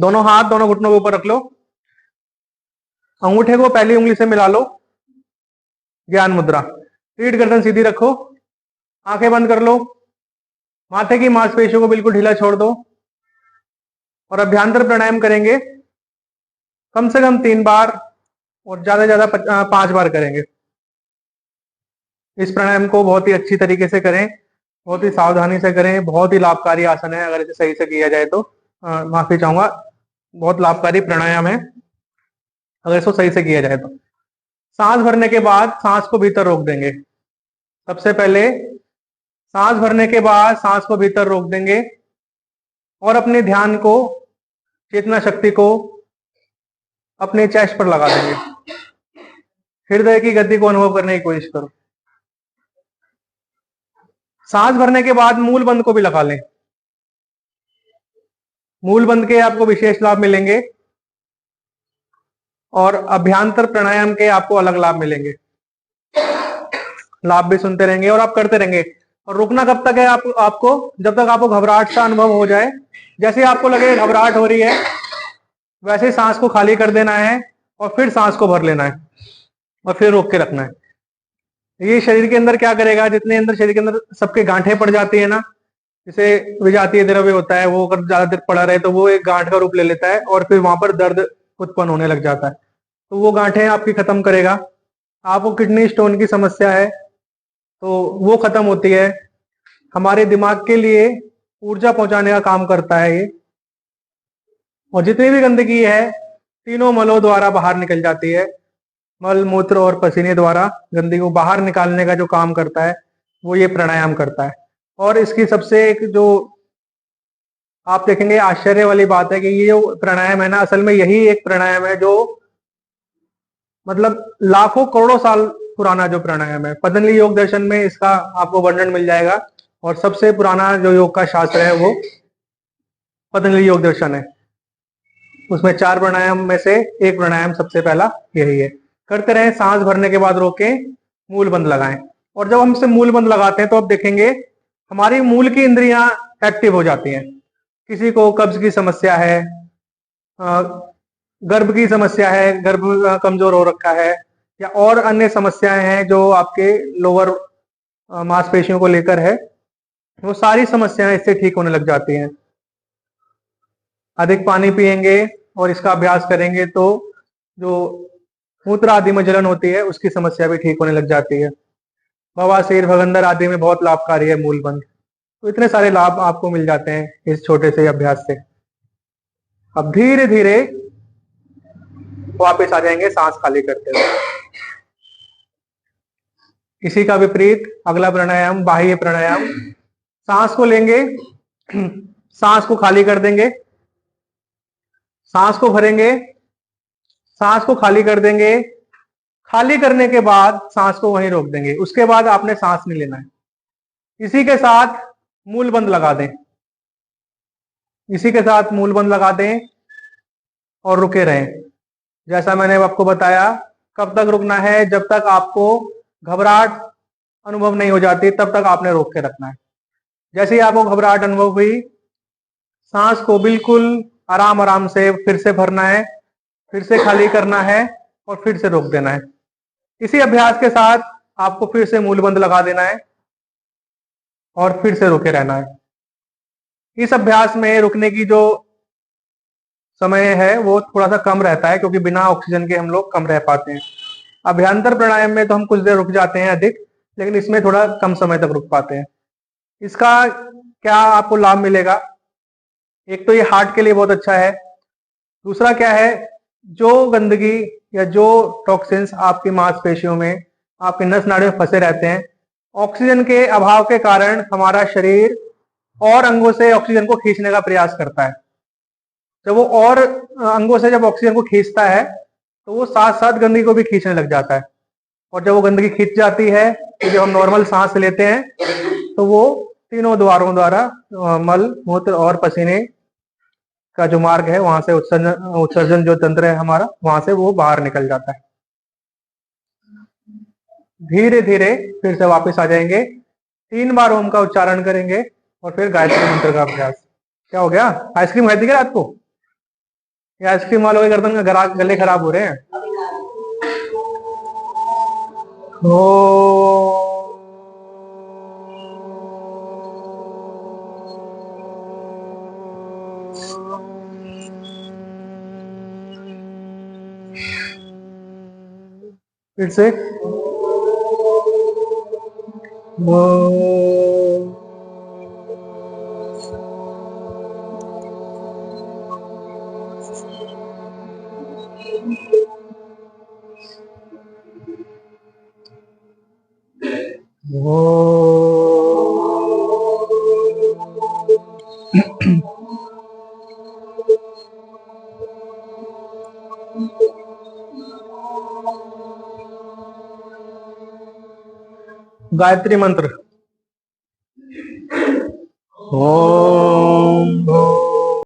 दोनों हाथ दोनों घुटनों के ऊपर रख लो। अंगूठे को पहली उंगली से मिला लो, ज्ञान मुद्रा। पीठ गर्दन सीधी रखो, आंखें बंद कर लो, माथे की मांसपेशियों को बिल्कुल ढीला छोड़ दो और अभ्यांतर प्राणायाम करेंगे कम से कम 3 बार और ज्यादा से ज्यादा 5 बार करेंगे। इस प्राणायाम को बहुत ही अच्छी तरीके से करें, बहुत ही सावधानी से करें। बहुत ही लाभकारी आसन है अगर इसे सही से किया जाए तो। माफी चाहूंगा, बहुत लाभकारी प्राणायाम है अगर इसको सही से किया जाए तो। सांस भरने के बाद सांस को भीतर रोक देंगे। सबसे पहले सांस भरने के बाद सांस को भीतर रोक देंगे और अपने ध्यान को, चेतना शक्ति को अपने चेस्ट पर लगा देंगे। हृदय की गति को अनुभव करने की कोशिश करो। सांस भरने के बाद मूल बंद को भी लगा लें। मूल बंद के आपको विशेष लाभ मिलेंगे और अभ्यांतर प्राणायाम के आपको अलग लाभ मिलेंगे। लाभ भी सुनते रहेंगे और आप करते रहेंगे। और रुकना कब तक है आपको? जब तक आपको घबराहट का अनुभव हो जाए। जैसे आपको लगे घबराहट हो रही है, वैसे सांस को खाली कर देना है और फिर सांस को भर लेना है और फिर रोक के रखना है। ये शरीर के अंदर क्या करेगा, जितने अंदर शरीर के अंदर सबके गांठें पड़ जाती है ना, जैसे विजातीय द्रव्य होता है, वो अगर ज्यादा देर पड़ा रहे तो वो एक गांठ का रूप ले लेता है और फिर वहां पर दर्द उत्पन्न होने लग जाता है। तो वो गांठें आपकी खत्म करेगा। आपको किडनी स्टोन की समस्या है तो वो खत्म होती है। हमारे दिमाग के लिए ऊर्जा पहुंचाने का काम करता है ये। और जितनी भी गंदगी है तीनों मलों द्वारा बाहर निकल जाती है। मल, मूत्र और पसीने द्वारा गंदगी को बाहर निकालने का जो काम करता है वो ये प्राणायाम करता है। और इसकी सबसे एक जो आप देखेंगे आश्चर्य वाली बात है कि ये जो प्राणायाम है ना, असल में यही एक प्राणायाम है जो मतलब लाखों करोड़ों साल पुराना जो प्राणायाम है। पतंजलि योग दर्शन में इसका आपको वर्णन मिल जाएगा और सबसे पुराना जो योग का शास्त्र है वो पतंजलि योग दर्शन है। उसमें 4 प्राणायाम में से एक प्राणायाम सबसे पहला यही है। करते रहें, सांस भरने के बाद रोकें, मूल बंद लगाएं। और जब हम इसे मूल बंद लगाते हैं तो आप देखेंगे हमारी मूल की इंद्रियां एक्टिव हो जाती हैं। किसी को कब्ज की समस्या है, गर्भ की समस्या है, गर्भ कमजोर हो रखा है, या और अन्य समस्याएं हैं जो आपके लोअर मांसपेशियों को लेकर है, वो सारी समस्याएं इससे ठीक होने लग जाती हैं। अधिक पानी पिएंगे और इसका अभ्यास करेंगे तो जो मूत्र आदि में जलन होती है उसकी समस्या भी ठीक होने लग जाती है। बवासीर, भगंदर आदि में बहुत लाभकारी है मूल बंद। तो इतने सारे लाभ आपको मिल जाते हैं इस छोटे से अभ्यास से। अब धीरे धीरे वापस आ जाएंगे सांस खाली करते हुए। इसी का विपरीत अगला प्राणायाम बाह्य प्राणायाम। सांस को लेंगे, सांस को खाली कर देंगे, सांस को भरेंगे, सांस को खाली कर देंगे। खाली करने के बाद सांस को वहीं रोक देंगे। उसके बाद आपने सांस नहीं लेना है। इसी के साथ मूल बंद लगा दें, इसी के साथ मूल बंद लगा दें और रुके रहें। जैसा मैंने आपको बताया, कब तक रुकना है? जब तक आपको घबराहट अनुभव नहीं हो जाती तब तक आपने रोक के रखना है। जैसे ही आपको घबराहट अनुभव हुई, सांस को बिल्कुल आराम आराम से फिर से भरना है, फिर से खाली करना है और फिर से रोक देना है। इसी अभ्यास के साथ आपको फिर से मूल बंद लगा देना है और फिर से रुके रहना है। इस अभ्यास में रुकने की जो समय है वो थोड़ा सा कम रहता है क्योंकि बिना ऑक्सीजन के हम लोग कम रह पाते हैं। अभ्यंतर प्राणायाम में तो हम कुछ देर रुक जाते हैं अधिक, लेकिन इसमें थोड़ा कम समय तक रुक पाते हैं। इसका क्या आपको लाभ मिलेगा? एक तो ये हार्ट के लिए बहुत अच्छा है। दूसरा क्या है, जो गंदगी या जो टॉक्सिन्स आपकी मांसपेशियों में, आपके नस नाड़ी में फंसे रहते हैं, ऑक्सीजन के अभाव के कारण हमारा शरीर और अंगों से ऑक्सीजन को खींचने का प्रयास करता है। जब वो और अंगों से जब ऑक्सीजन को खींचता है तो वो साथ साथ गंदगी को भी खींचने लग जाता है। और जब वो गंदगी खींच जाती है तो जब हम नॉर्मल सांस लेते हैं तो वो तीनों द्वारों द्वारा मल, मूत्र और पसीने का जो मार्ग है वहां से उत्सर्जन जो तंत्र है हमारा, वहां से वो बाहर निकल जाता है। धीरे धीरे फिर से वापस आ जाएंगे। 3 बार ओम का उच्चारण करेंगे और फिर गायत्री मंत्र का अभ्यास। क्या हो गया? आइसक्रीम खाई थी क्या रात को? ये आइसक्रीम वालों के गर्दन का गले खराब हो रहे हैं। ओ फिर से वो गायत्री मंत्र। ओम